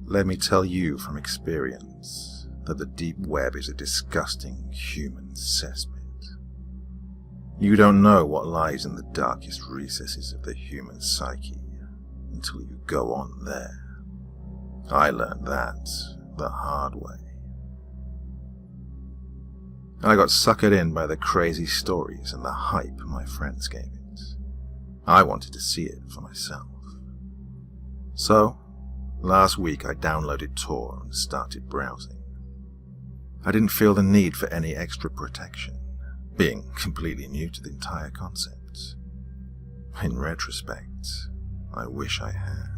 Let me tell you from experience that the deep web is a disgusting human cesspit. You don't know what lies in the darkest recesses of the human psyche until you go on there. I learned that the hard way. I got suckered in by the crazy stories and the hype my friends gave it. I wanted to see it for myself. So, last week I downloaded Tor and started browsing. I didn't feel the need for any extra protection, being completely new to the entire concept. In retrospect, I wish I had.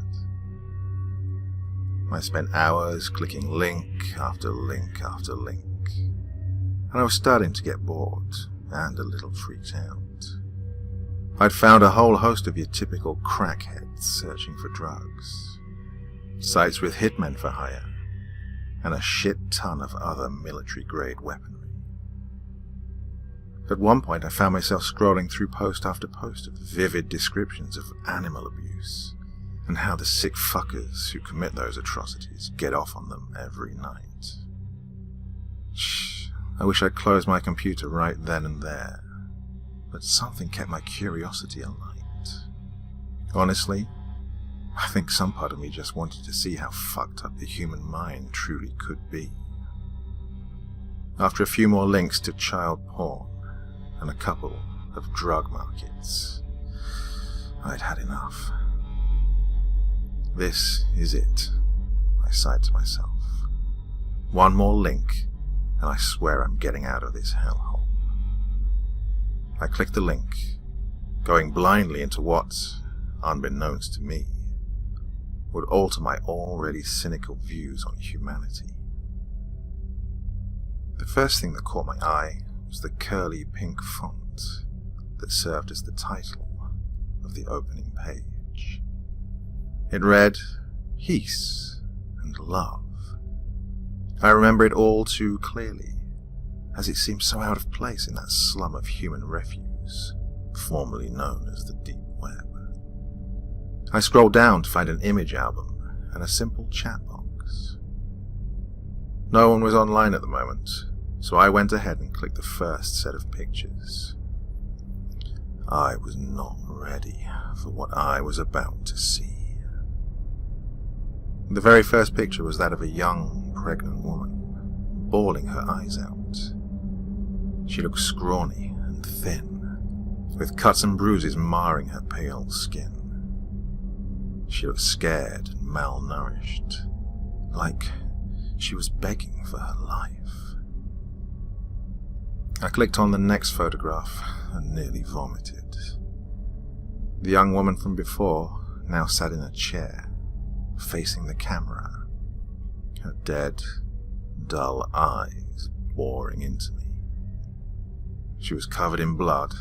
I spent hours clicking link after link after link, and I was starting to get bored and a little freaked out. I'd found a whole host of your typical crackheads searching for drugs, sites with hitmen for hire, and a shit ton of other military-grade weaponry. At one point I found myself scrolling through post after post of vivid descriptions of animal abuse, and how the sick fuckers who commit those atrocities get off on them every night. I wish I'd closed my computer right then and there, but something kept my curiosity alight. Honestly, I think some part of me just wanted to see how fucked up the human mind truly could be. After a few more links to child porn and a couple of drug markets, I'd had enough. This is it, I sighed to myself. One more link, and I swear I'm getting out of this hellhole. I clicked the link, going blindly into what, unbeknownst to me, would alter my already cynical views on humanity. The first thing that caught my eye was the curly pink font that served as the title of the opening page. It read, "Peace and Love." I remember it all too clearly, as it seemed so out of place in that slum of human refuse, formerly known as the Deep Web. I scrolled down to find an image album and a simple chat box. No one was online at the moment, so I went ahead and clicked the first set of pictures. I was not ready for what I was about to see. The very first picture was that of a young, pregnant woman, bawling her eyes out. She looked scrawny and thin, with cuts and bruises marring her pale skin. She looked scared and malnourished, like she was begging for her life. I clicked on the next photograph and nearly vomited. The young woman from before now sat in a chair, facing the camera, her dead, dull eyes boring into me. She was covered in blood,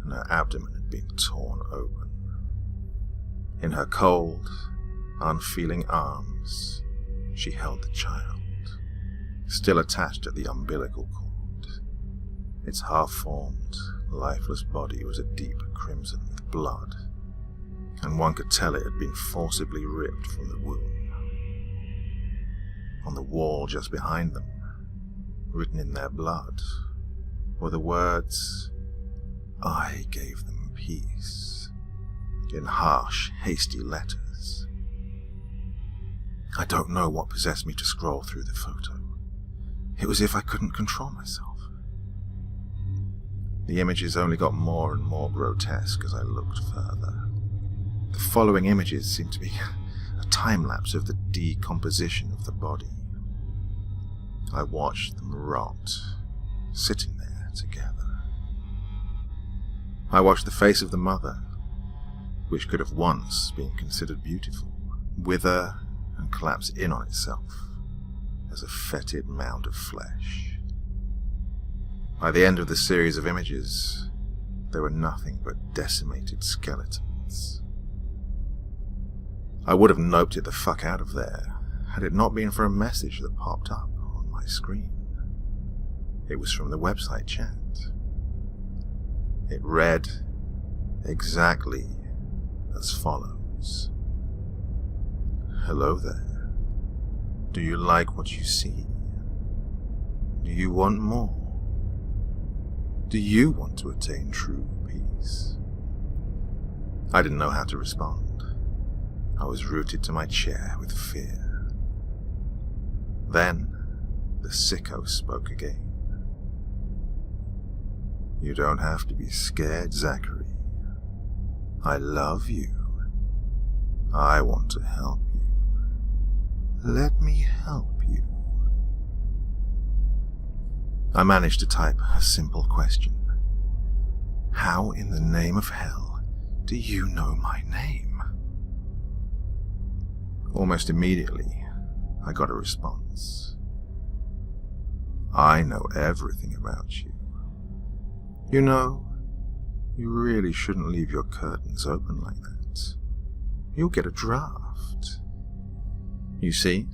and her abdomen had been torn open. In her cold, unfeeling arms, she held the child, still attached at the umbilical cord. Its half-formed, lifeless body was a deep crimson with blood, and one could tell it had been forcibly ripped from the womb. On the wall just behind them, written in their blood, were the words, "I gave them peace," in harsh, hasty letters. I don't know what possessed me to scroll through the photo. It was as if I couldn't control myself. The images only got more and more grotesque as I looked further. The following images seemed to be a time-lapse of the decomposition of the body. I watched them rot, sitting there together. I watched the face of the mother, which could have once been considered beautiful, wither and collapse in on itself as a fetid mound of flesh. By the end of the series of images, there were nothing but decimated skeletons. I would have noped it the fuck out of there had it not been for a message that popped up on my screen. It was from the website chat. It read exactly as follows. "Hello there. Do you like what you see? Do you want more? Do you want to attain true peace? I didn't know how to respond. I was rooted to my chair with fear. Then, the sicko spoke again. You don't have to be scared, Zachary. I love you. I want to help you. Let me help you. I managed to type a simple question. How in the name of hell do you know my name? Almost immediately, I got a response. I know everything about you. You know, you really shouldn't leave your curtains open like that. You'll get a draft. You see,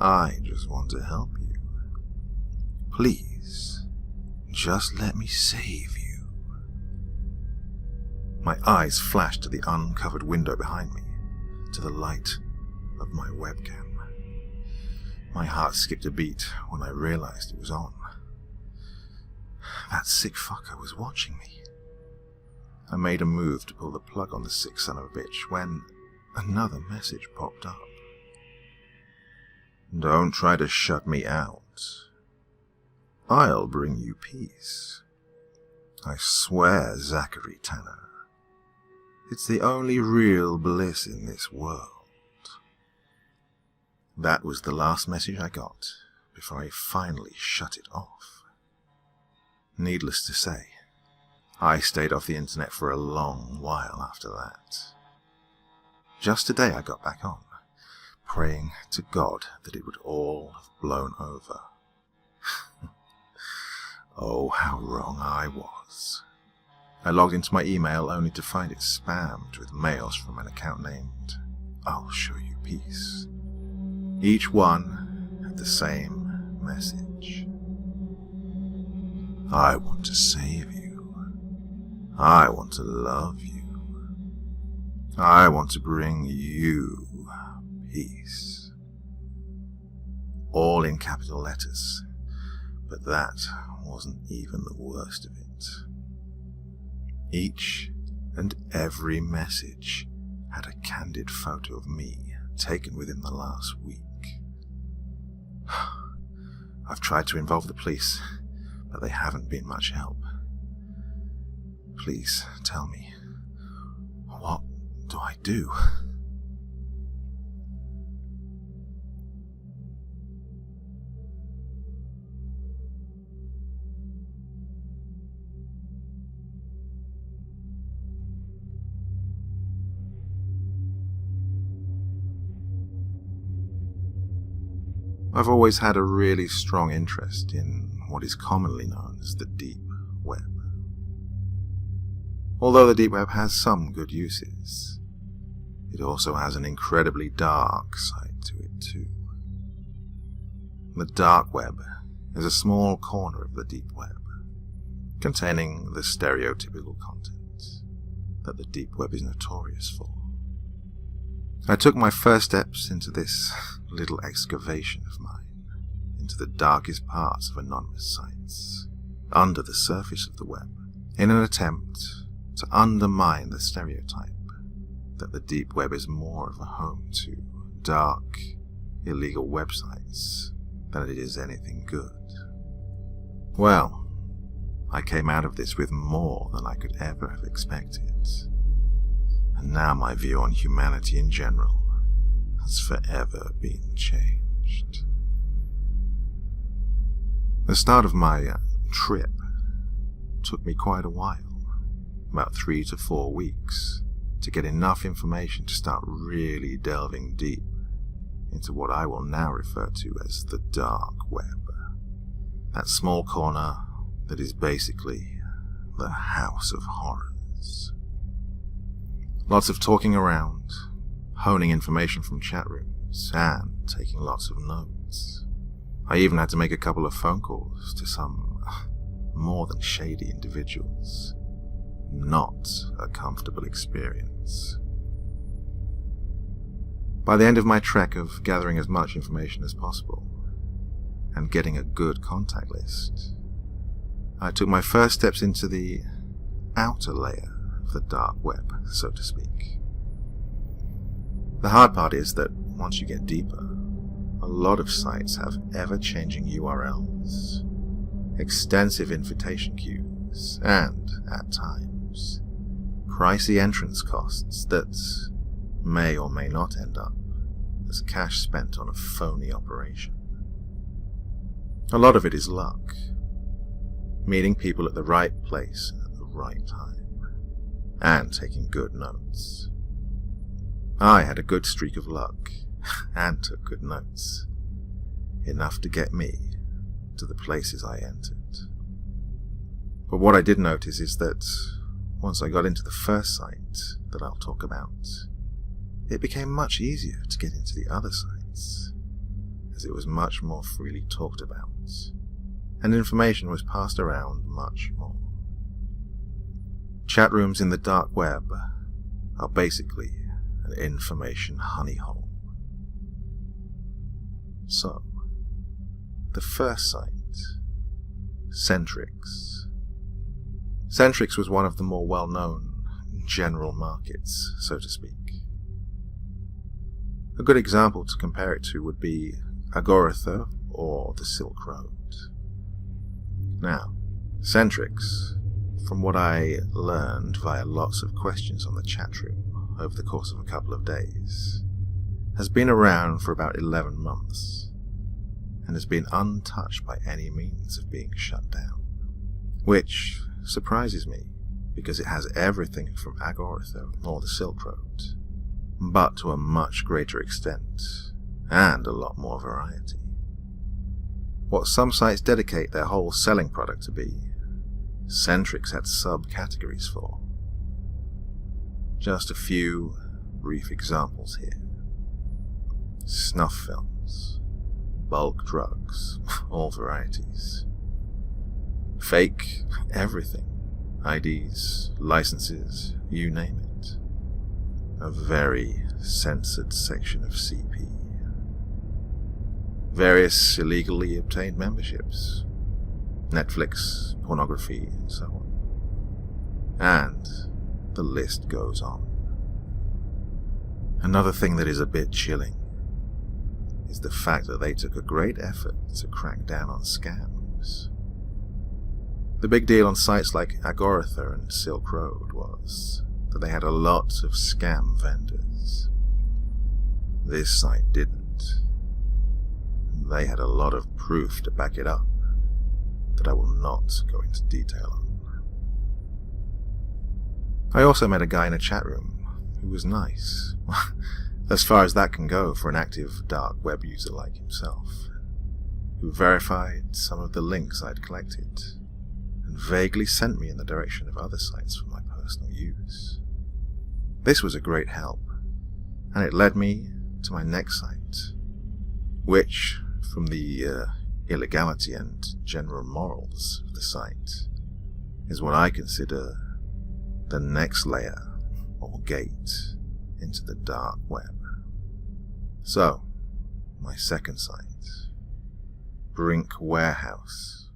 I just want to help you. Please, just let me save you. My eyes flashed to the uncovered window behind me, to the light of my webcam. My heart skipped a beat when I realized it was on. That sick fucker was watching me. I made a move to pull the plug on the sick son of a bitch when another message popped up. Don't try to shut me out. I'll bring you peace. I swear, Zachary Tanner. It's the only real bliss in this world. That was the last message I got before I finally shut it off. Needless to say, I stayed off the internet for a long while after that. Just today I got back on, praying to God that it would all have blown over. Oh, how wrong I was. I logged into my email only to find it spammed with mails from an account named I'll Show You Peace. Each one had the same message. I want to save you. I want to love you. I want to bring you peace. All in capital letters, but that wasn't even the worst of it. Each and every message had a candid photo of me taken within the last week. I've tried to involve the police, but they haven't been much help. Please tell me, what do I do? I've always had a really strong interest in what is commonly known as the deep web. Although the deep web has some good uses, it also has an incredibly dark side to it too. The dark web is a small corner of the deep web, containing the stereotypical content that the deep web is notorious for. I took my first steps into this little excavation of mine, into the darkest parts of anonymous sites, under the surface of the web, in an attempt to undermine the stereotype that the deep web is more of a home to dark, illegal websites than it is anything good. Well, I came out of this with more than I could ever have expected. And now my view on humanity in general has forever been changed. The start of my trip took me quite a while, about 3 to 4 weeks, to get enough information to start really delving deep into what I will now refer to as the dark web. That small corner that is basically the house of horrors. Lots of talking around, honing information from chat rooms, and taking lots of notes. I even had to make a couple of phone calls to some more than shady individuals. Not a comfortable experience. By the end of my trek of gathering as much information as possible and getting a good contact list, I took my first steps into the outer layer of the dark web, so to speak. The hard part is that once you get deeper, a lot of sites have ever-changing URLs, extensive invitation queues, and, at times, pricey entrance costs that may or may not end up as cash spent on a phony operation. A lot of it is luck, meeting people at the right place at the right time, and taking good notes. I had a good streak of luck, and took good notes, enough to get me to the places I entered. But what I did notice is that once I got into the first site that I'll talk about, it became much easier to get into the other sites, as it was much more freely talked about, and information was passed around much more. Chat rooms in the dark web are basically an information honeyhole. So, the first site, Centrix. Centrix was one of the more well-known general markets, so to speak. A good example to compare it to would be Agorotha or the Silk Road. Now, Centrix, from what I learned via lots of questions on the chat room over the course of a couple of days, has been around for about 11 months, and has been untouched by any means of being shut down, which surprises me, because it has everything from Agorotha or the Silk Road, but to a much greater extent, and a lot more variety. What some sites dedicate their whole selling product to be, Centrix had subcategories for. Just a few brief examples here. Snuff films, bulk drugs, all varieties. Fake everything, IDs, licenses, you name it. A very censored section of CP. Various illegally obtained memberships, Netflix, pornography, and so on. And the list goes on. Another thing that is a bit chilling is the fact that they took a great effort to crack down on scams. The big deal on sites like Agorotha and Silk Road was that they had a lot of scam vendors. This site didn't. They had a lot of proof to back it up that I will not go into detail on. I also met a guy in a chat room who was nice, as far as that can go for an active dark web user like himself, who verified some of the links I'd collected and vaguely sent me in the direction of other sites for my personal use. This was a great help, and it led me to my next site, which, from the illegality and general morals of the site, is what I consider the next layer or gate into the dark web. So, my second site, Brink Warehouse.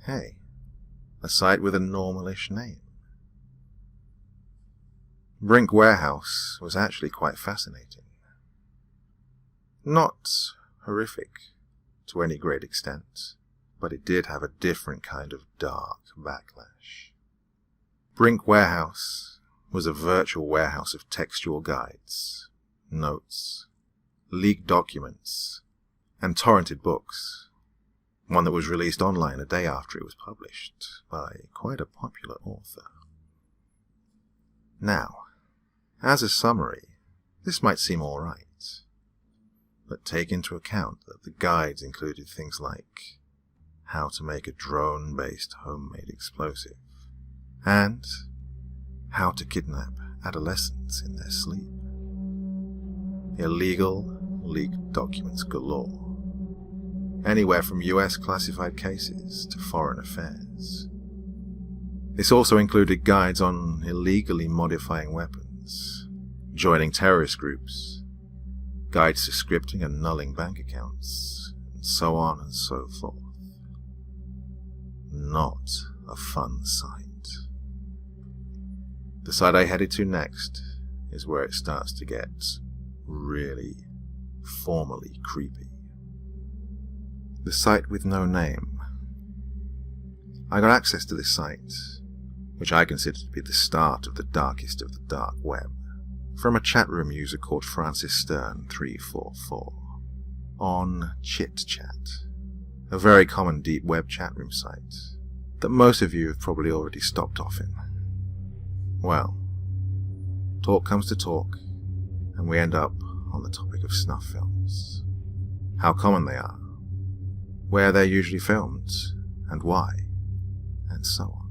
Hey, a site with a normalish name. Brink Warehouse was actually quite fascinating. Not horrific to any great extent, but it did have a different kind of dark backlash. Brink Warehouse was a virtual warehouse of textual guides, notes, leaked documents, and torrented books, one that was released online a day after it was published by quite a popular author. Now, as a summary, this might seem alright, but take into account that the guides included things like how to make a drone-based homemade explosive, and how to kidnap adolescents in their sleep. Illegal, leaked documents galore, anywhere from US classified cases to foreign affairs. This also included guides on illegally modifying weapons, joining terrorist groups, guides to scripting and nulling bank accounts, and so on and so forth. Not a fun sight. The site I headed to next is where it starts to get really formally creepy. The site with no name. I got access to this site, which I consider to be the start of the darkest of the dark web, from a chat room user called Francis Stern 344 on ChitChat, a very common deep web chat room site that most of you have probably already stopped off in. Well, talk comes to talk, and we end up on the topic of snuff films, how common they are, where they're usually filmed, and why, and so on.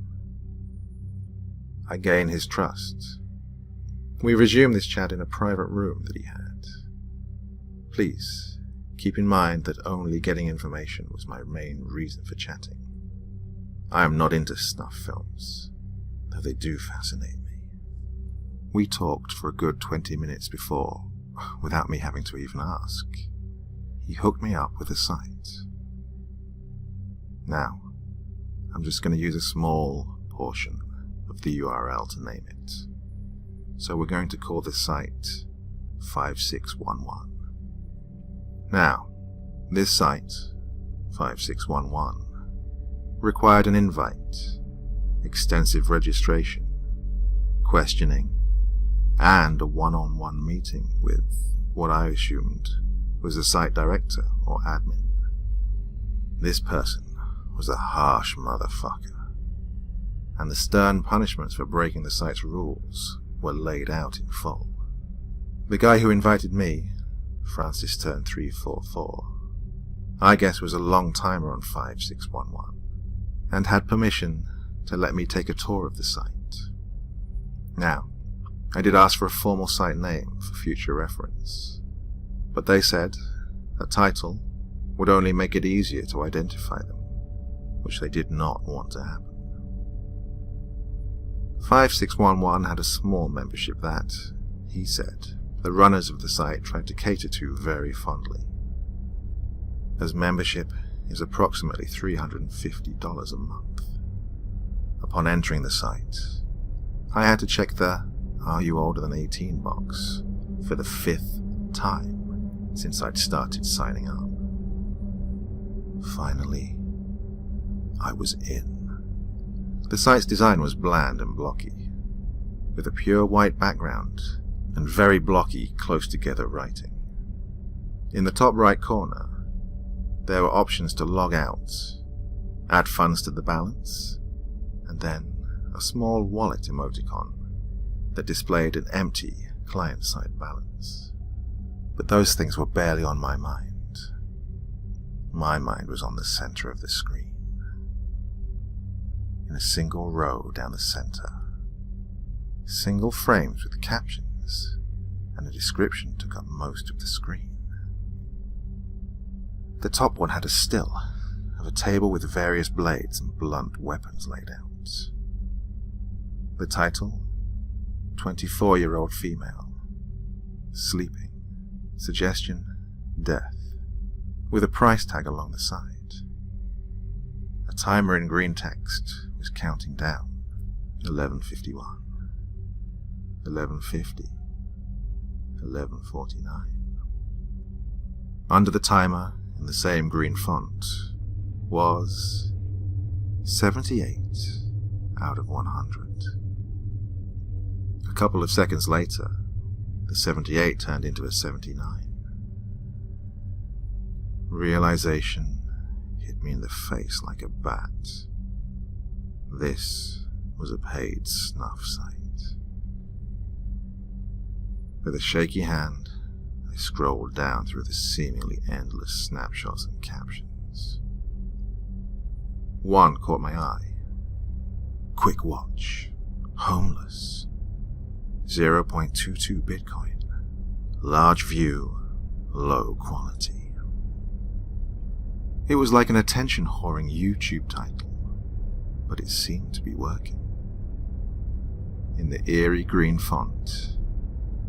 I gain his trust. We resume this chat in a private room that he had. Please, keep in mind that only getting information was my main reason for chatting. I am not into snuff films, though they do fascinate me. We talked for a good 20 minutes before, without me having to even ask. He hooked me up with a site. Now, I'm just going to use a small portion of the URL to name it. So we're going to call this site 5611. Now, this site, 5611, required an invite, extensive registration, questioning, and a one-on-one meeting with what I assumed was the site director or admin. This person was a harsh motherfucker, and the stern punishments for breaking the site's rules were laid out in full. The guy who invited me, Francis Stern 344, I guess was a long-timer on 5611, and had permission to let me take a tour of the site. Now, I did ask for a formal site name for future reference, but they said a title would only make it easier to identify them, which they did not want to happen. 5611 had a small membership that, he said, the runners of the site tried to cater to very fondly, as membership is approximately $350 a month. Upon entering the site, I had to check the "Are you older than 18" box for the 5th time since I'd started signing up. Finally, I was in. The site's design was bland and blocky, with a pure white background and very blocky, close-together writing. In the top right corner, there were options to log out, add funds to the balance, and then a small wallet emoticon that displayed an empty client-side balance. But those things were barely on my mind. My mind was on the center of the screen. In a single row down the center, single frames with captions and a description took up most of the screen. The top one had a still of a table with various blades and blunt weapons laid out. The title, 24-year-old female, sleeping, suggestion, death, with a price tag along the side. A timer in green text was counting down, 11:51, 11:50, 11:49. Under the timer, in the same green font, was 78 out of 100. A couple of seconds later, the 78 turned into a 79. Realization hit me in the face like a bat. This was a paid snuff site. With a shaky hand, I scrolled down through the seemingly endless snapshots and captions. One caught my eye. Quick watch. Homeless. 0.22 Bitcoin. Large view. Low quality. It was like an attention-whoring YouTube title, but it seemed to be working. In the eerie green font,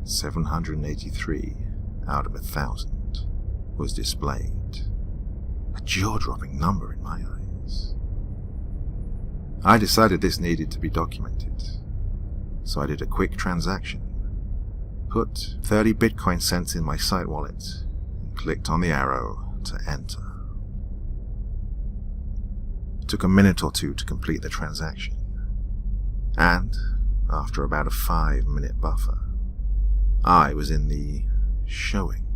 783 out of 1,000 was displayed, a jaw-dropping number in my eyes. I decided this needed to be documented, so I did a quick transaction, put 30 Bitcoin cents in my site wallet, and clicked on the arrow to enter. It took a minute or two to complete the transaction, and after about a 5-minute buffer, I was in the showing.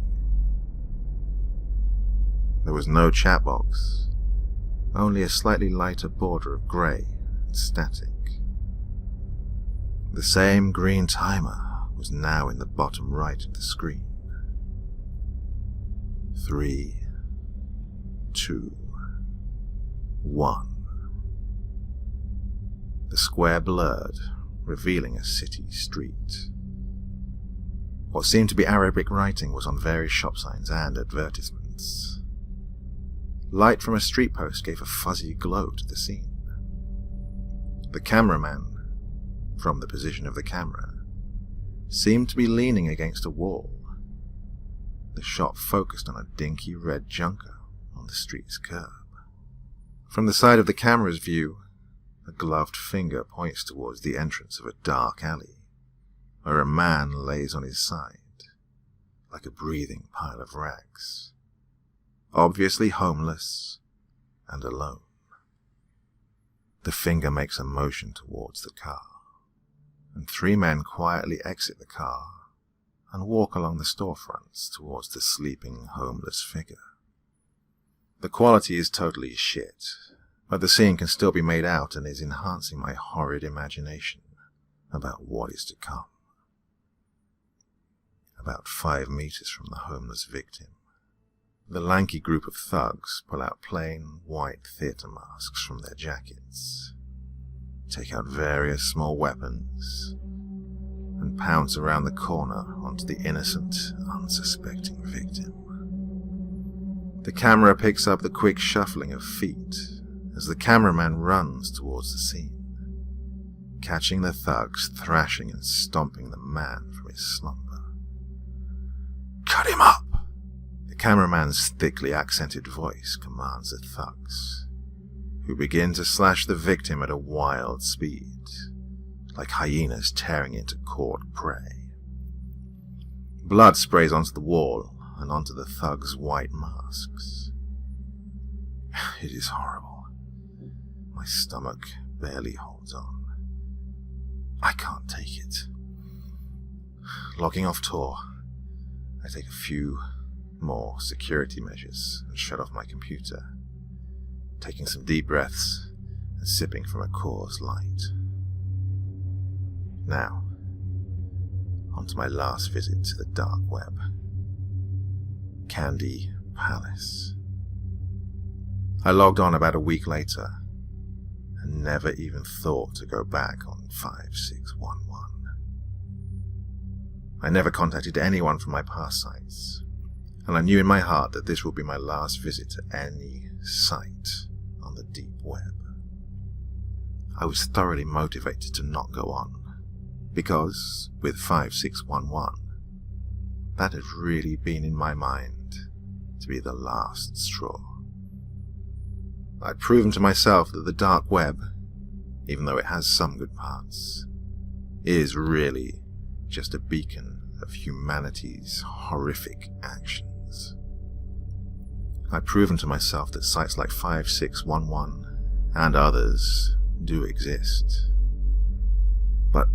There was no chat box, only a slightly lighter border of grey and static. The same green timer was now in the bottom right of the screen. 3, 2, 1. The square blurred, revealing a city street. What seemed to be Arabic writing was on various shop signs and advertisements. Light from a street post gave a fuzzy glow to the scene. The cameraman, from the position of the camera, seemed to be leaning against a wall. The shot focused on a dinky red junker on the street's curb. From the side of the camera's view, a gloved finger points towards the entrance of a dark alley, where a man lays on his side, like a breathing pile of rags, obviously homeless and alone. The finger makes a motion towards the car, and 3 men quietly exit the car and walk along the storefronts towards the sleeping homeless figure. The quality is totally shit, but the scene can still be made out and is enhancing my horrid imagination about what is to come. About 5 meters from the homeless victim, the lanky group of thugs pull out plain white theatre masks from their jackets, take out various small weapons, and pounce around the corner onto the innocent, unsuspecting victim. The camera picks up the quick shuffling of feet as the cameraman runs towards the scene, catching the thugs thrashing and stomping the man from his slumber. "Cut him up!" The cameraman's thickly accented voice commands the thugs, who begin to slash the victim at a wild speed, like hyenas tearing into caught prey. Blood sprays onto the wall and onto the thugs' white masks. It is horrible. My stomach barely holds on. I can't take it. Logging off Tor, I take a few more security measures and shut off my computer, taking some deep breaths and sipping from a Coors Light. Now, on to my last visit to the dark web. Candy Palace. I logged on about a week later and never even thought to go back on 5611. I never contacted anyone from my past sites, and I knew in my heart that this would be my last visit to any site on the deep web. I was thoroughly motivated to not go on, because with 5611, that had really been in my mind to be the last straw. I'd proven to myself that the dark web, even though it has some good parts, is really just a beacon of humanity's horrific actions. I'd proven to myself that sites like 5611 and others do exist. But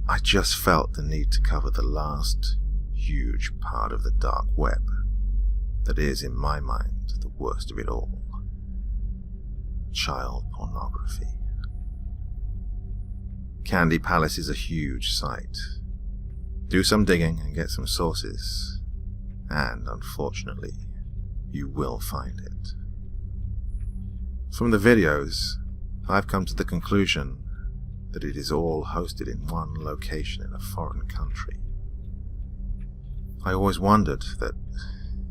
I just felt the need to cover the last huge part of the dark web that is, in my mind, the worst of it all. Child pornography. Candy Palace is a huge site. Do some digging and get some sources, and unfortunately, you will find it. From the videos, I've come to the conclusion that it is all hosted in one location in a foreign country. I always wondered that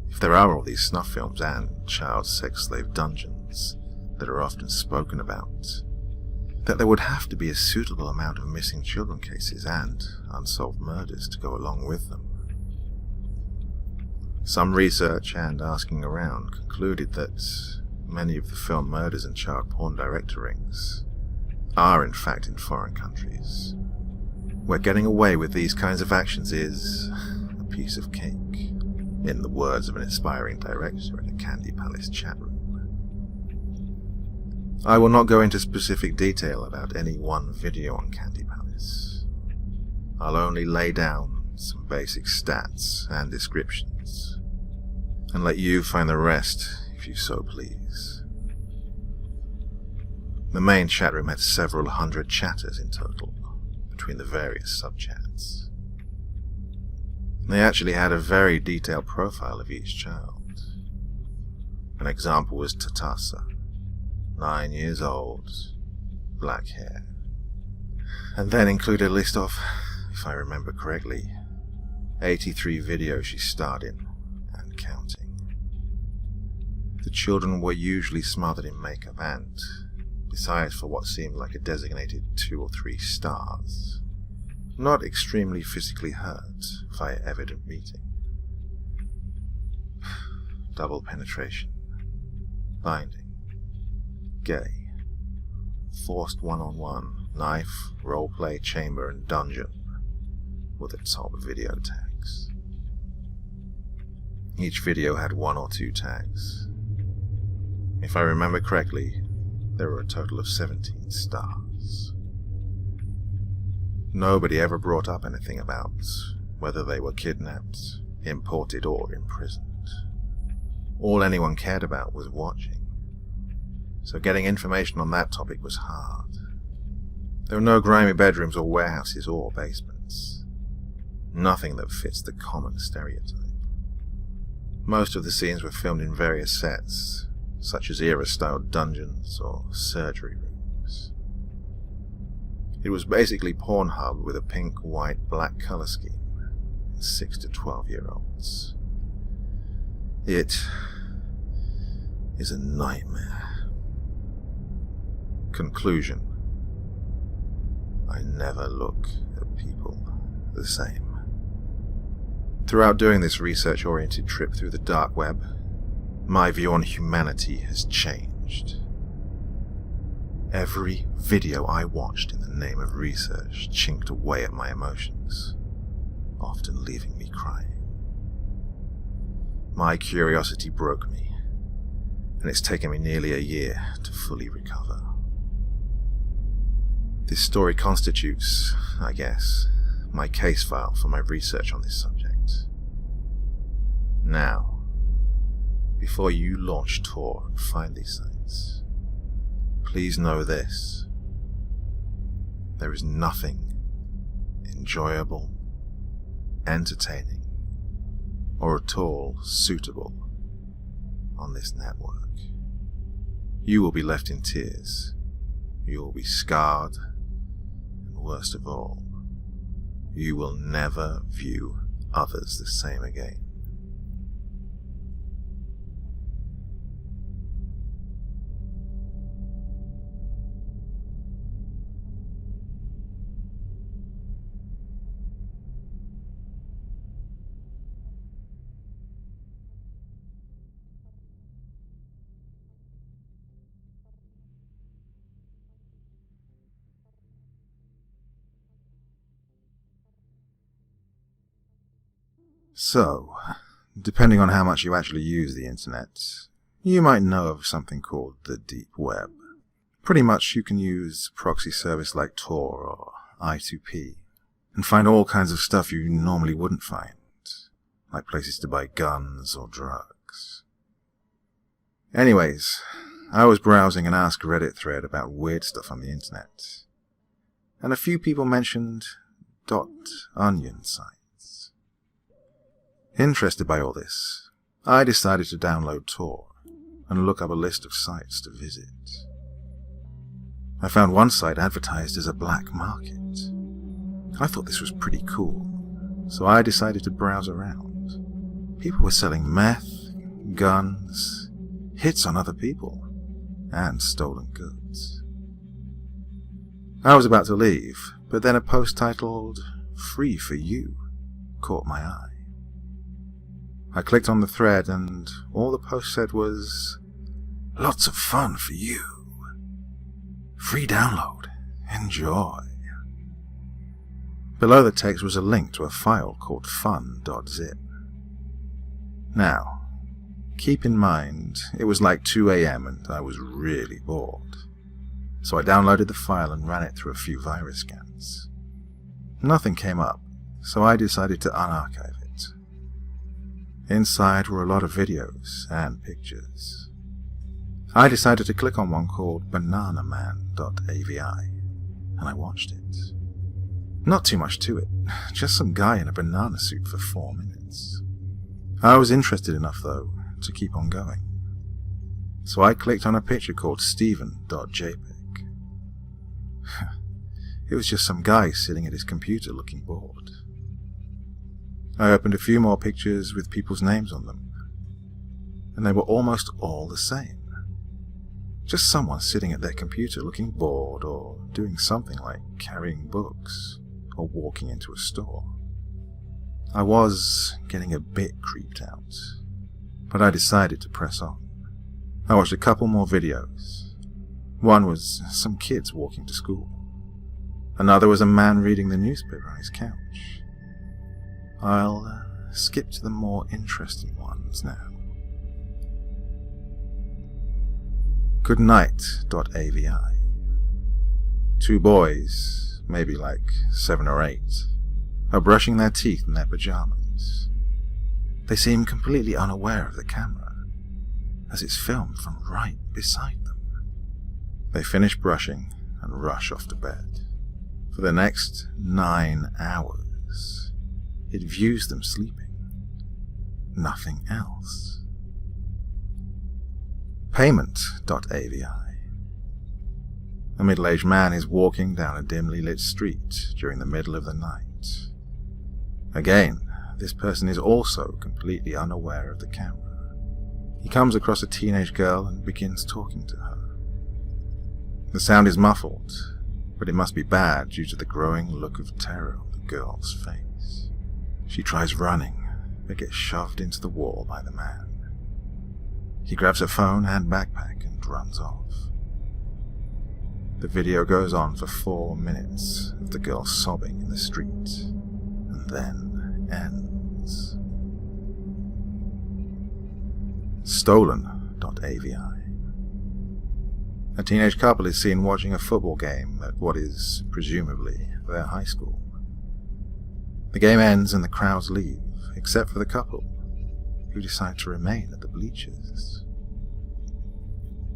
if there are all these snuff films and child sex slave dungeons that are often spoken about, that there would have to be a suitable amount of missing children cases and unsolved murders to go along with them. Some research and asking around concluded that many of the film murders and child porn director rings are in fact in foreign countries, where getting away with these kinds of actions is a piece of cake, in the words of an aspiring director in a Candy Palace chat room. I will not go into specific detail about any one video on Candy Palace. I'll only lay down some basic stats and descriptions, and let you find the rest if you so please. The main chat room had several hundred chatters in total, between the various subchats. They actually had a very detailed profile of each child. An example was Tatasa, 9 years old, black hair, and then included a list of, if I remember correctly, 83 videos she starred in, and counting. The children were usually smothered in makeup and, besides for what seemed like a designated 2 or 3 stars, not extremely physically hurt via evident beating. Double penetration, binding, gay, forced one-on-one, knife, roleplay, chamber, and dungeon were the top video tags. Each video had 1 or 2 tags. If I remember correctly, there were a total of 17 stars. Nobody ever brought up anything about whether they were kidnapped, imported, or imprisoned. All anyone cared about was watching, so getting information on that topic was hard. There were no grimy bedrooms or warehouses or basements. Nothing that fits the common stereotype. Most of the scenes were filmed in various sets, such as era-style dungeons or surgery rooms. It was basically Pornhub with a pink, white, black color scheme, and 6 to 12-year-olds. It is a nightmare. Conclusion: I never look at people the same. Throughout doing this research-oriented trip through the dark web, my view on humanity has changed. Every video I watched in the name of research chinked away at my emotions, often leaving me crying. My curiosity broke me, and it's taken me nearly a year to fully recover. This story constitutes, I guess, my case file for my research on this subject. Now, before you launch Tor and find these sites, please know this: there is nothing enjoyable, entertaining, or at all suitable on this network. You will be left in tears, you will be scarred, and worst of all, you will never view others the same again. So, depending on how much you actually use the internet, you might know of something called the deep web. Pretty much you can use proxy service like Tor or I2P and find all kinds of stuff you normally wouldn't find, like places to buy guns or drugs. Anyways, I was browsing an Ask Reddit thread about weird stuff on the internet, and a few people mentioned .onion sites. Interested by all this, I decided to download Tor and look up a list of sites to visit. I found one site advertised as a black market. I thought this was pretty cool, so I decided to browse around. People were selling meth, guns, hits on other people, and stolen goods. I was about to leave, but then a post titled "Free for You" caught my eye. I clicked on the thread and all the post said was, "Lots of fun for you. Free download. Enjoy." Below the text was a link to a file called fun.zip. Now, keep in mind, it was like 2 a.m. and I was really bored. So I downloaded the file and ran it through a few virus scans. Nothing came up, so I decided to unarchive it. Inside were a lot of videos and pictures. I decided to click on one called bananaman.avi, and I watched it. Not too much to it, just some guy in a banana suit for 4 minutes. I was interested enough, though, to keep on going. So I clicked on a picture called Steven.jpg. It was just some guy sitting at his computer looking bored. I opened a few more pictures with people's names on them, and they were almost all the same. Just someone sitting at their computer looking bored or doing something like carrying books or walking into a store. I was getting a bit creeped out, but I decided to press on. I watched a couple more videos. One was some kids walking to school. Another was a man reading the newspaper on his couch. I'll skip to the more interesting ones now. Goodnight.avi. 2 boys, maybe like 7 or 8, are brushing their teeth in their pajamas. They seem completely unaware of the camera, as it's filmed from right beside them. They finish brushing and rush off to bed. For the next 9 hours, it views them sleeping. Nothing else. Payment.avi. A middle-aged man is walking down a dimly lit street during the middle of the night. Again, this person is also completely unaware of the camera. He comes across a teenage girl and begins talking to her. The sound is muffled, but it must be bad due to the growing look of terror on the girl's face. She tries running, but gets shoved into the wall by the man. He grabs her phone and backpack and runs off. The video goes on for 4 minutes of the girl sobbing in the street, and then ends. Stolen.avi. A teenage couple is seen watching a football game at what is, presumably, their high school. The game ends and the crowds leave, except for the couple, who decide to remain at the bleachers.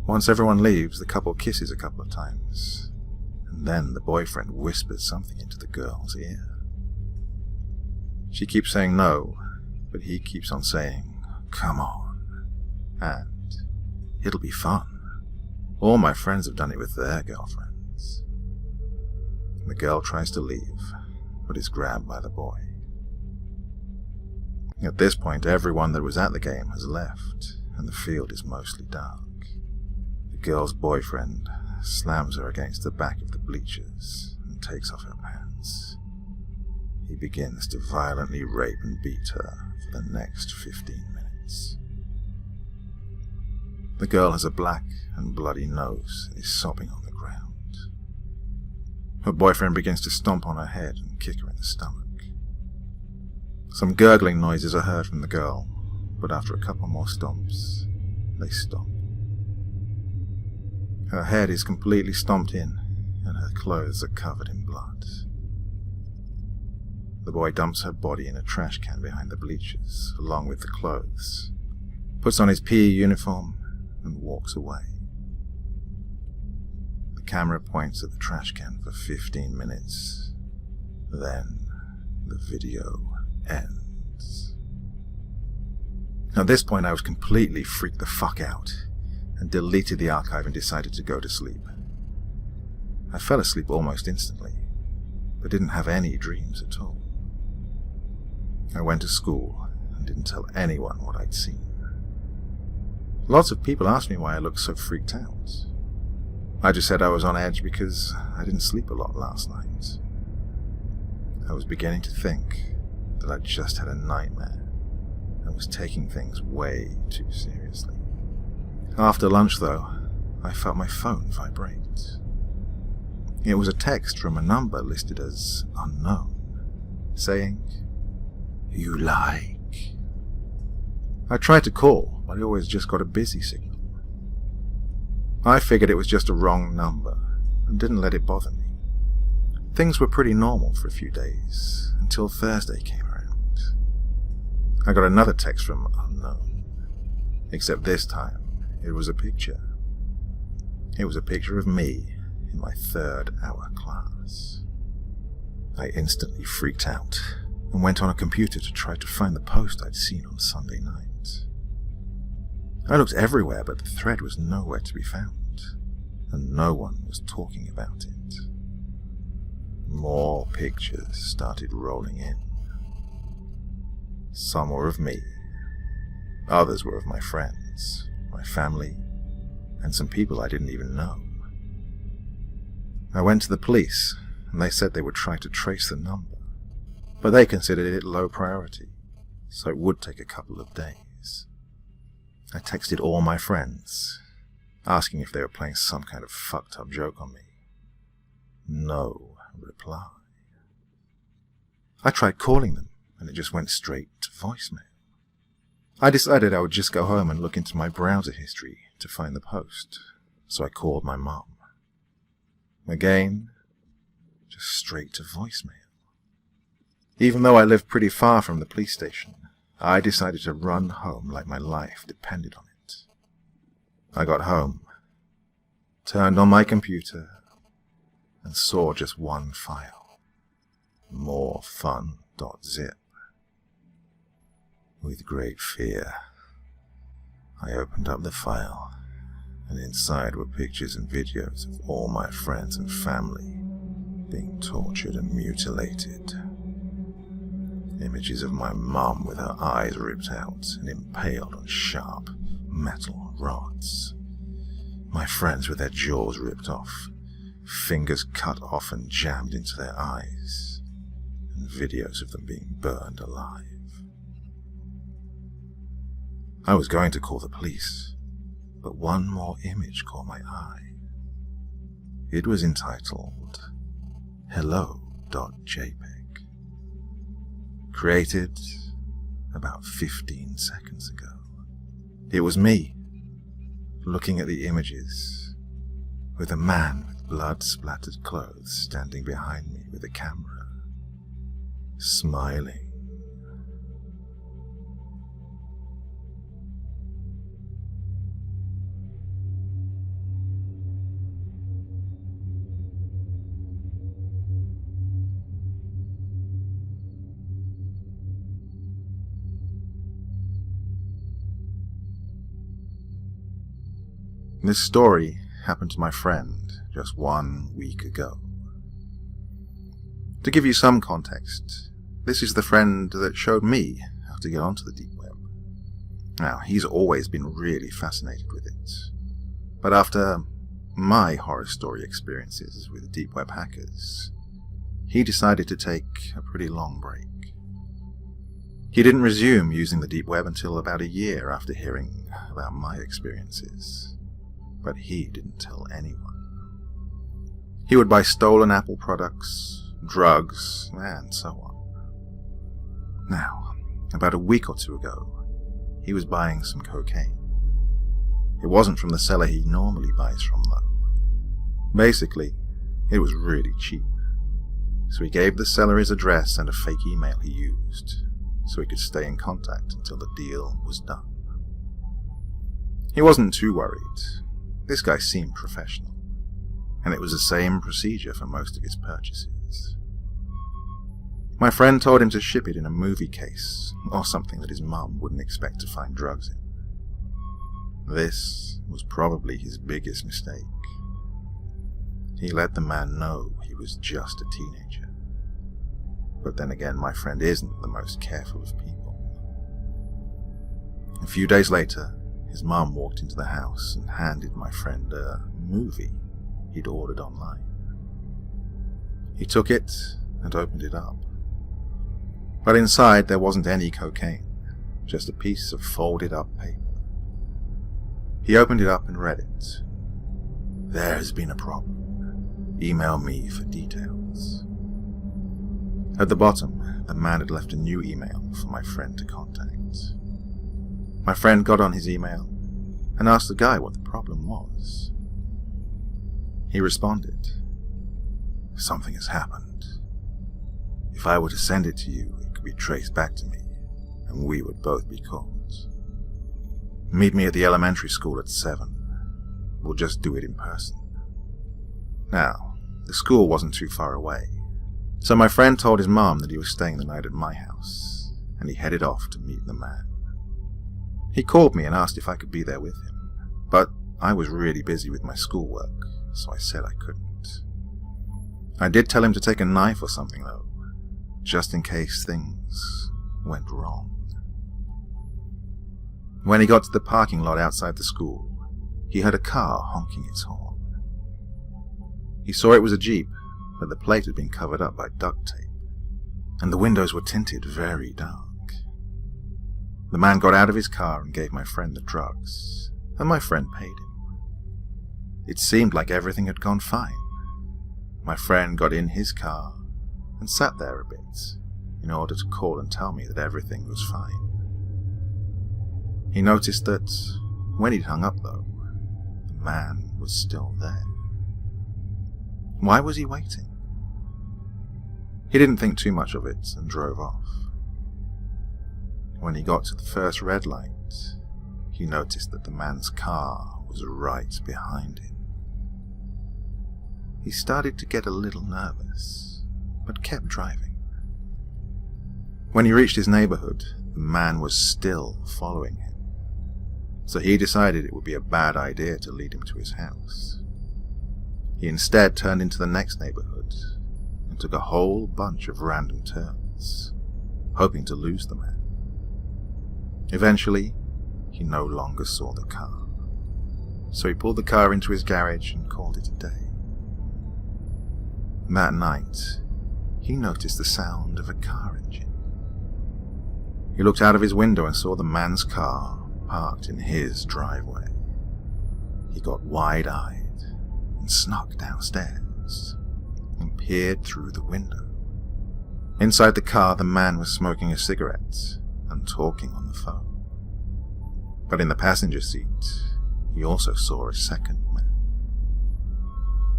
Once everyone leaves, the couple kisses a couple of times, and then the boyfriend whispers something into the girl's ear. She keeps saying no, but he keeps on saying, "Come on," and "It'll be fun. All my friends have done it with their girlfriends." The girl tries to leave, but is grabbed by the boy. At this point, everyone that was at the game has left, and the field is mostly dark. The girl's boyfriend slams her against the back of the bleachers and takes off her pants. He begins to violently rape and beat her for the next 15 minutes. The girl has a black and bloody nose and is sobbing on the ground. Her boyfriend begins to stomp on her head and kick her in the stomach. Some gurgling noises are heard from the girl, but after a couple more stomps, they stop. Her head is completely stomped in, and her clothes are covered in blood. The boy dumps her body in a trash can behind the bleachers, along with the clothes, puts on his PE uniform, and walks away. The camera points at the trash can for 15 minutes. Then the video ends. At this point, I was completely freaked the fuck out, and deleted the archive and decided to go to sleep. I fell asleep almost instantly, but didn't have any dreams at all. I went to school and didn't tell anyone what I'd seen. Lots of people asked me why I looked so freaked out. I just said I was on edge because I didn't sleep a lot last night. I was beginning to think that I'd just had a nightmare. and was taking things way too seriously. After lunch, though, I felt my phone vibrate. It was a text from a number listed as unknown, saying, "You like." I tried to call, but I always just got a busy signal. I figured it was just a wrong number and didn't let it bother me. Things were pretty normal for a few days, until Thursday came around. I got another text from unknown, except this time it was a picture. It was a picture of me in my 3rd hour class. I instantly freaked out and went on a computer to try to find the post I'd seen on Sunday night. I looked everywhere, but the thread was nowhere to be found, and no one was talking about it. More pictures started rolling in. Some were of me. Others were of my friends, my family, and some people I didn't even know. I went to the police, and they said they would try to trace the number, but they considered it low priority, so it would take a couple of days. I texted all my friends, asking if they were playing some kind of fucked up joke on me. No reply. I tried calling them, and it just went straight to voicemail. I decided I would just go home and look into my browser history to find the post, so I called my mum. Again, just straight to voicemail. Even though I lived pretty far from the police station, I decided to run home like my life depended on it. I got home, turned on my computer, and saw just one file. morefun.zip. With great fear, I opened up the file, and inside were pictures and videos of all my friends and family being tortured and mutilated. Images of my mum with her eyes ripped out and impaled on sharp metal rods. My friends with their jaws ripped off, fingers cut off and jammed into their eyes, and videos of them being burned alive. I was going to call the police, but one more image caught my eye. It was entitled hello.jpg. Created about 15 seconds ago. It was me, looking at the images, with a man with blood-splattered clothes standing behind me with a camera, smiling. This story happened to my friend just 1 week ago. To give you some context, this is the friend that showed me how to get onto the deep web. Now, he's always been really fascinated with it, but after my horror story experiences with deep web hackers, he decided to take a pretty long break. He didn't resume using the deep web until about a year after hearing about my experiences. But he didn't tell anyone. He would buy stolen Apple products, drugs, and so on. Now, about a week or two ago, he was buying some cocaine. It wasn't from the seller he normally buys from, though. Basically, it was really cheap. So he gave the seller his address and a fake email he used, so he could stay in contact until the deal was done. He wasn't too worried. This guy seemed professional, and it was the same procedure for most of his purchases. My friend told him to ship it in a movie case, or something that his mum wouldn't expect to find drugs in. This was probably his biggest mistake. He let the man know he was just a teenager. But then again, my friend isn't the most careful of people. A few days later, his mum walked into the house and handed my friend a movie he'd ordered online. He took it and opened it up. But inside there wasn't any cocaine, just a piece of folded up paper. He opened it up and read it. "There's been a problem. Email me for details." At the bottom, the man had left a new email for my friend to contact. My friend got on his email and asked the guy what the problem was. He responded, "Something has happened. If I were to send it to you, it could be traced back to me, and we would both be caught. Meet me at the elementary school at 7. We'll just do it in person." Now, the school wasn't too far away, so my friend told his mom that he was staying the night at my house, and he headed off to meet the man. He called me and asked if I could be there with him, but I was really busy with my schoolwork, so I said I couldn't. I did tell him to take a knife or something though, just in case things went wrong. When he got to the parking lot outside the school, he heard a car honking its horn. He saw it was a Jeep, but the plate had been covered up by duct tape, and the windows were tinted very dark. The man got out of his car and gave my friend the drugs, and my friend paid him. It seemed like everything had gone fine. My friend got in his car and sat there a bit in order to call and tell me that everything was fine. He noticed that when he'd hung up though, the man was still there. Why was he waiting? He didn't think too much of it and drove off. When he got to the first red light, he noticed that the man's car was right behind him. He started to get a little nervous, but kept driving. When he reached his neighborhood, the man was still following him, so he decided it would be a bad idea to lead him to his house. He instead turned into the next neighborhood and took a whole bunch of random turns, hoping to lose the man. Eventually, he no longer saw the car, so he pulled the car into his garage and called it a day. That night, he noticed the sound of a car engine. He looked out of his window and saw the man's car parked in his driveway. He got wide-eyed and snuck downstairs and peered through the window. Inside the car, the man was smoking a cigarette and talking on the phone. But in the passenger seat, he also saw a second man.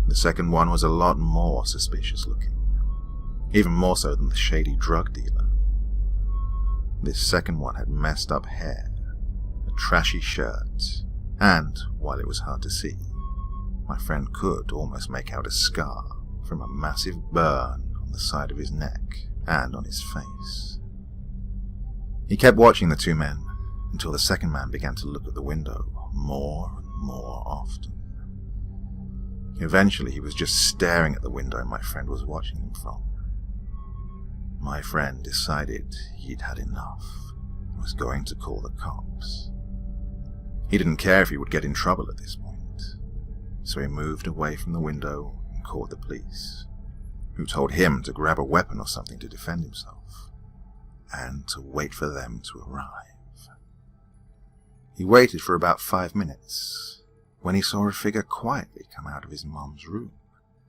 The second one was a lot more suspicious looking, even more so than the shady drug dealer. This second one had messed up hair, a trashy shirt, and, while it was hard to see, my friend could almost make out a scar from a massive burn on the side of his neck and on his face. He kept watching the two men until the second man began to look at the window more and more often. Eventually, he was just staring at the window my friend was watching him from. My friend decided he'd had enough and was going to call the cops. He didn't care if he would get in trouble at this point, so he moved away from the window and called the police, who told him to grab a weapon or something to defend himself, and to wait for them to arrive. He waited for about 5 minutes, when he saw a figure quietly come out of his mom's room,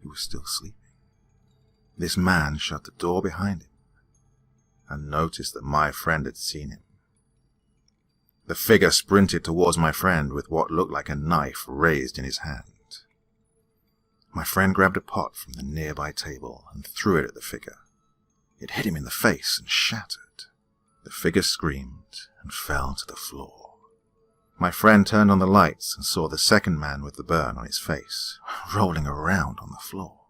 who was still sleeping. This man shut the door behind him and noticed that my friend had seen him. The figure sprinted towards my friend with what looked like a knife raised in his hand. My friend grabbed a pot from the nearby table and threw it at the figure. It hit him in the face and shattered. The figure screamed and fell to the floor. My friend turned on the lights and saw the second man with the burn on his face, rolling around on the floor.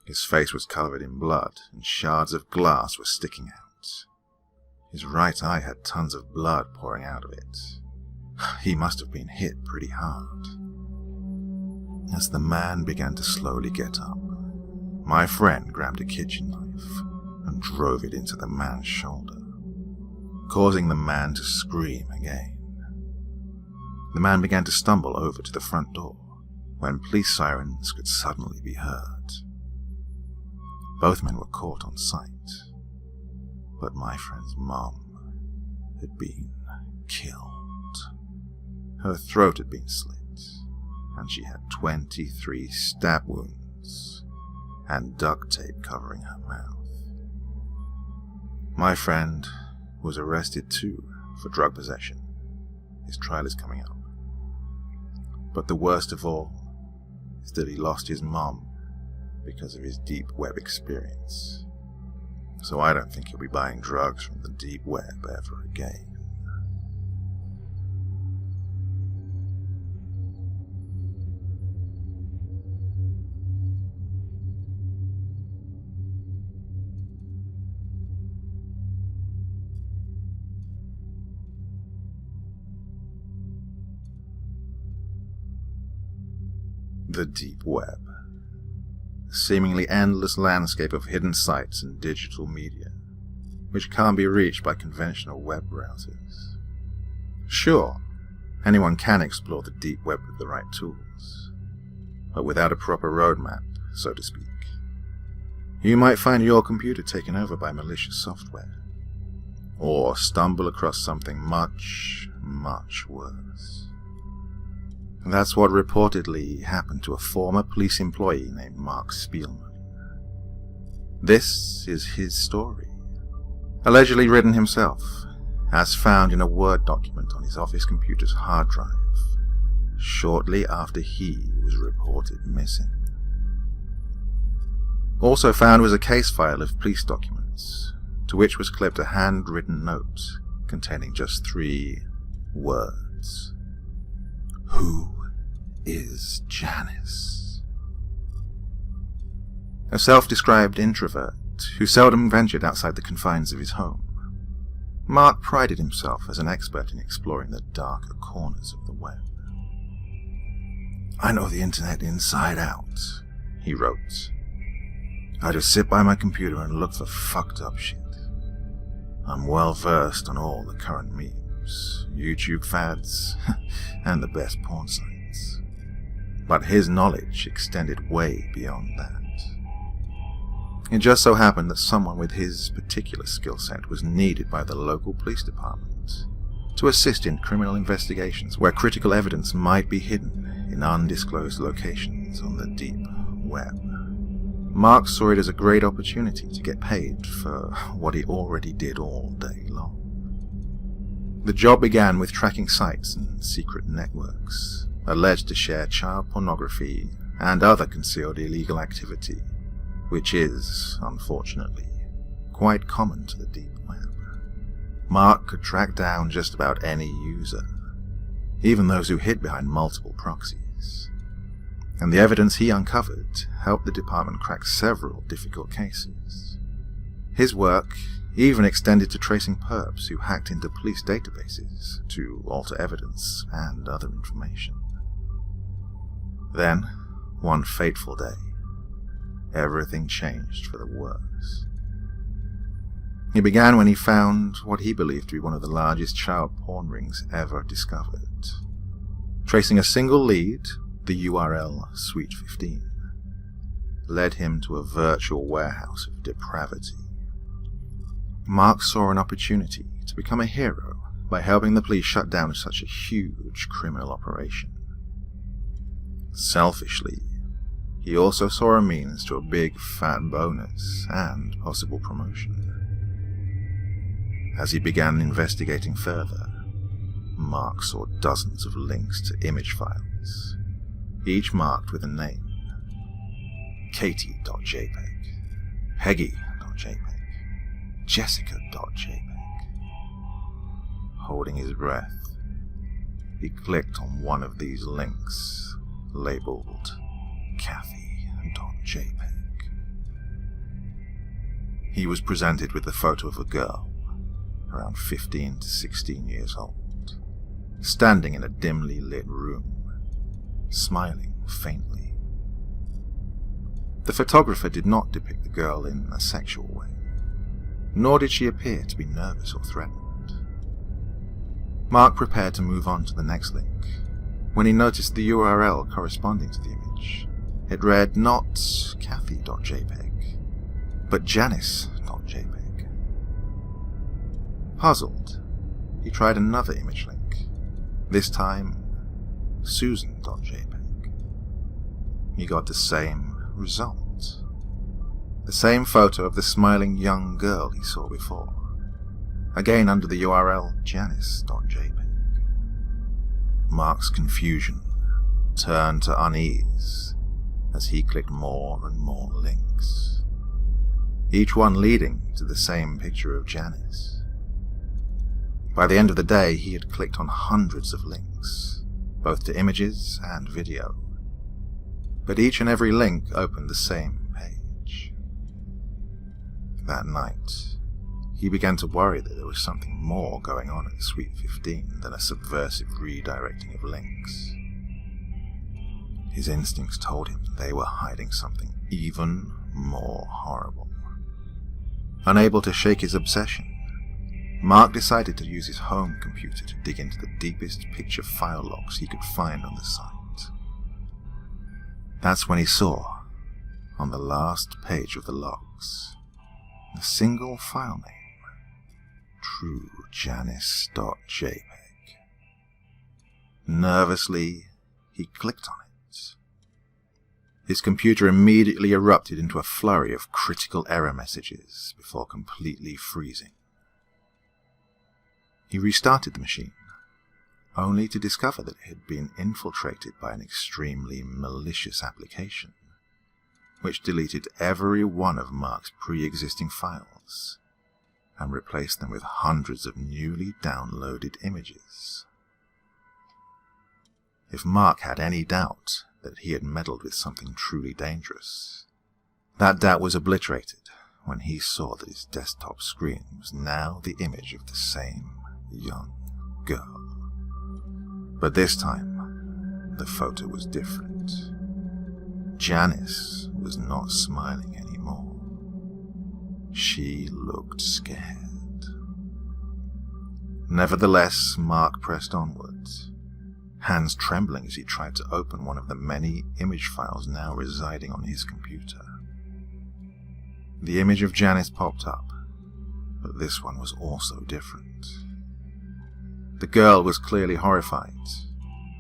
His face was covered in blood, and shards of glass were sticking out. His right eye had tons of blood pouring out of it. He must have been hit pretty hard. As the man began to slowly get up, my friend grabbed a kitchen knife and drove it into the man's shoulder, causing the man to scream again. The man began to stumble over to the front door, when police sirens could suddenly be heard. Both men were caught on sight, but my friend's mom had been killed. Her throat had been slit, and she had 23 stab wounds and duct tape covering her mouth. My friend was arrested too for drug possession. His trial is coming up. But the worst of all is that he lost his mom because of his deep web experience. So I don't think he'll be buying drugs from the deep web ever again. The deep web. A seemingly endless landscape of hidden sites and digital media, which can't be reached by conventional web browsers. Sure, anyone can explore the deep web with the right tools, but without a proper roadmap, so to speak, you might find your computer taken over by malicious software, or stumble across something much, much worse. That's what reportedly happened to a former police employee named Mark Spielman. This is his story, allegedly written himself, as found in a Word document on his office computer's hard drive, shortly after he was reported missing. Also found was a case file of police documents, to which was clipped a handwritten note containing just 3 words. Who is Janice? A self-described introvert who seldom ventured outside the confines of his home, Mark prided himself as an expert in exploring the darker corners of the web. I know the internet inside out, he wrote. I just sit by my computer and look for fucked up shit. I'm well versed on all the current memes, YouTube fads, and the best porn sites. But his knowledge extended way beyond that. It just so happened that someone with his particular skill set was needed by the local police department to assist in criminal investigations where critical evidence might be hidden in undisclosed locations on the deep web. Mark saw it as a great opportunity to get paid for what he already did all day long. The job began with tracking sites and secret networks alleged to share child pornography and other concealed illegal activity, which is, unfortunately, quite common to the deep web. Mark could track down just about any user, even those who hid behind multiple proxies, and the evidence he uncovered helped the department crack several difficult cases. His work even extended to tracing perps who hacked into police databases to alter evidence and other information. Then, one fateful day, everything changed for the worse. It began when he found what he believed to be one of the largest child porn rings ever discovered. Tracing a single lead, the URL Suite 15, led him to a virtual warehouse of depravity. Mark saw an opportunity to become a hero by helping the police shut down such a huge criminal operation. Selfishly, he also saw a means to a big fat bonus and possible promotion. As he began investigating further, Mark saw dozens of links to image files, each marked with a name. Katie.jpg, Peggy.jpg, Jessica.jpg. Holding his breath, he clicked on one of these links, labeled Kathy.jpg. He was presented with the photo of a girl, around 15 to 16 years old, standing in a dimly lit room, smiling faintly. The photographer did not depict the girl in a sexual way, nor did she appear to be nervous or threatened. Mark prepared to move on to the next link, when he noticed the URL corresponding to the image. It read not Kathy.jpg, but Janice.jpg. Puzzled, he tried another image link, this time Susan.jpg. He got the same result. The same photo of the smiling young girl he saw before, again under the URL Janice.jpg. Mark's confusion turned to unease as he clicked more and more links, each one leading to the same picture of Janice. By the end of the day, he had clicked on hundreds of links, both to images and video, but each and every link opened the same page. That night, he began to worry that there was something more going on at Suite 15 than a subversive redirecting of links. His instincts told him they were hiding something even more horrible. Unable to shake his obsession, Mark decided to use his home computer to dig into the deepest picture file logs he could find on the site. That's when he saw, on the last page of the logs, a single file name, TrueJanice.jpg. Nervously, he clicked on it. His computer immediately erupted into a flurry of critical error messages before completely freezing. He restarted the machine, only to discover that it had been infiltrated by an extremely malicious application, which deleted every one of Mark's pre-existing files and replaced them with hundreds of newly downloaded images. If Mark had any doubt that he had meddled with something truly dangerous, that doubt was obliterated when he saw that his desktop screen was now the image of the same young girl. But this time, the photo was different. Janice was not smiling anymore. She looked scared. Nevertheless, Mark pressed onwards, hands trembling as he tried to open one of the many image files now residing on his computer. The image of Janice popped up, but this one was also different. The girl was clearly horrified,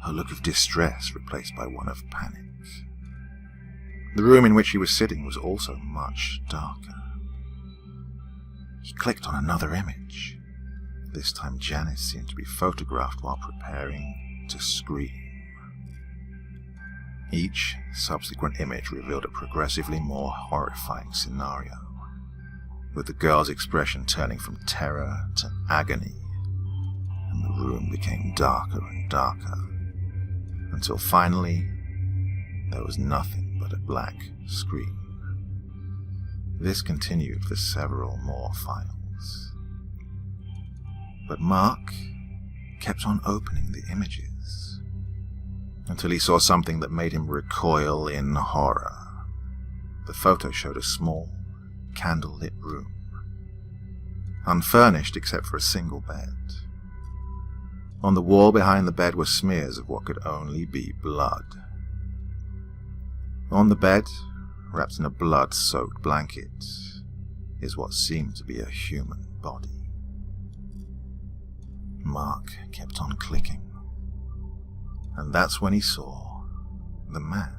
her look of distress replaced by one of panic. The room in which he was sitting was also much darker. He clicked on another image. This time Janice seemed to be photographed while preparing to scream. Each subsequent image revealed a progressively more horrifying scenario, with the girl's expression turning from terror to agony, and the room became darker and darker, until finally there was nothing but a black screen. This continued for several more files. But Mark kept on opening the images, until he saw something that made him recoil in horror. The photo showed a small, candle-lit room, unfurnished except for a single bed. On the wall behind the bed were smears of what could only be blood. On the bed, wrapped in a blood-soaked blanket, is what seemed to be a human body. Mark kept on clicking, and that's when he saw the man.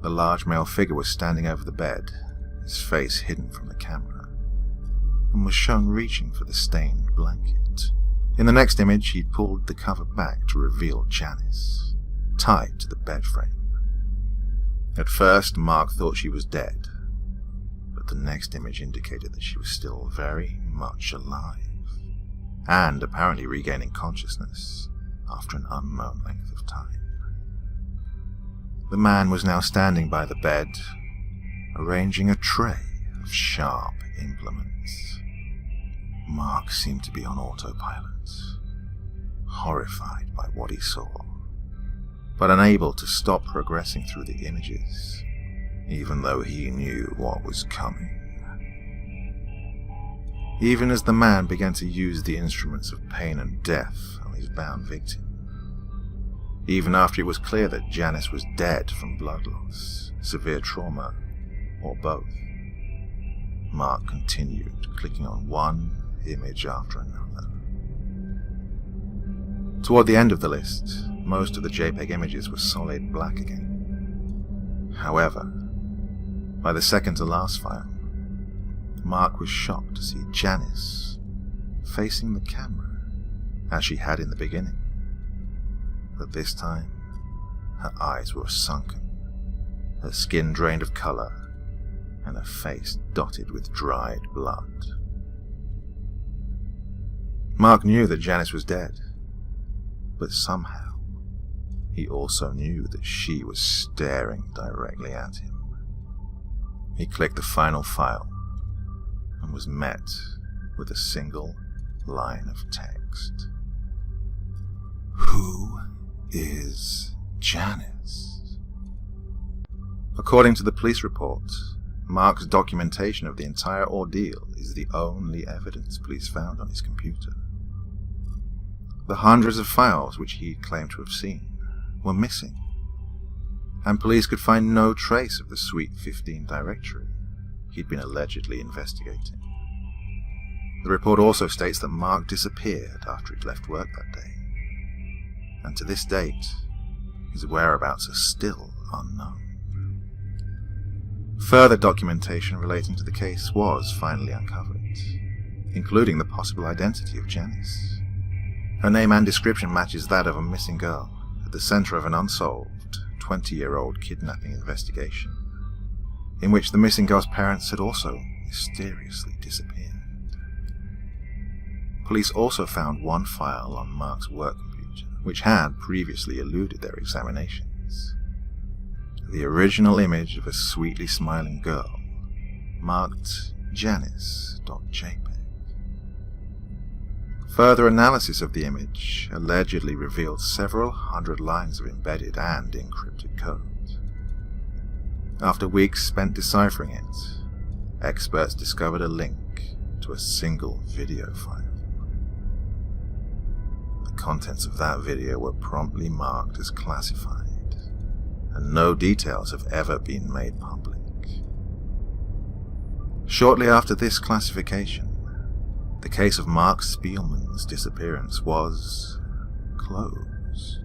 The large male figure was standing over the bed, his face hidden from the camera, and was shown reaching for the stained blanket. In the next image, he pulled the cover back to reveal Janice, tied to the bed frame. At first, Mark thought she was dead, but the next image indicated that she was still very much alive, and apparently regaining consciousness after an unknown length of time. The man was now standing by the bed, arranging a tray of sharp implements. Mark seemed to be on autopilot, horrified by what he saw, but unable to stop progressing through the images, even though he knew what was coming. Even as the man began to use the instruments of pain and death on his bound victim, even after it was clear that Janice was dead from blood loss, severe trauma, or both, Mark continued clicking on one image after another. Toward the end of the list, most of the JPEG images were solid black again. However, by the second to last file, Mark was shocked to see Janice facing the camera as she had in the beginning. But this time, her eyes were sunken, her skin drained of color, and her face dotted with dried blood. Mark knew that Janice was dead, but somehow he also knew that she was staring directly at him. He clicked the final file and was met with a single line of text. Who is Janice? According to the police report, Mark's documentation of the entire ordeal is the only evidence police found on his computer. The hundreds of files which he claimed to have seen were missing, and police could find no trace of the Suite 15 directory he'd been allegedly investigating. The report also states that Mark disappeared after he'd left work that day, and to this date, his whereabouts are still unknown. Further documentation relating to the case was finally uncovered, including the possible identity of Janice. Her name and description matches that of a missing girl at the center of an unsolved 20-year-old kidnapping investigation, in which the missing girl's parents had also mysteriously disappeared. Police also found one file on Mark's work computer, which had previously eluded their examinations. The original image of a sweetly smiling girl, marked Janice.jpg. Further analysis of the image allegedly revealed several hundred lines of embedded and encrypted code. After weeks spent deciphering it, experts discovered a link to a single video file. The contents of that video were promptly marked as classified, and no details have ever been made public. Shortly after this classification, the case of Mark Spielman's disappearance was closed.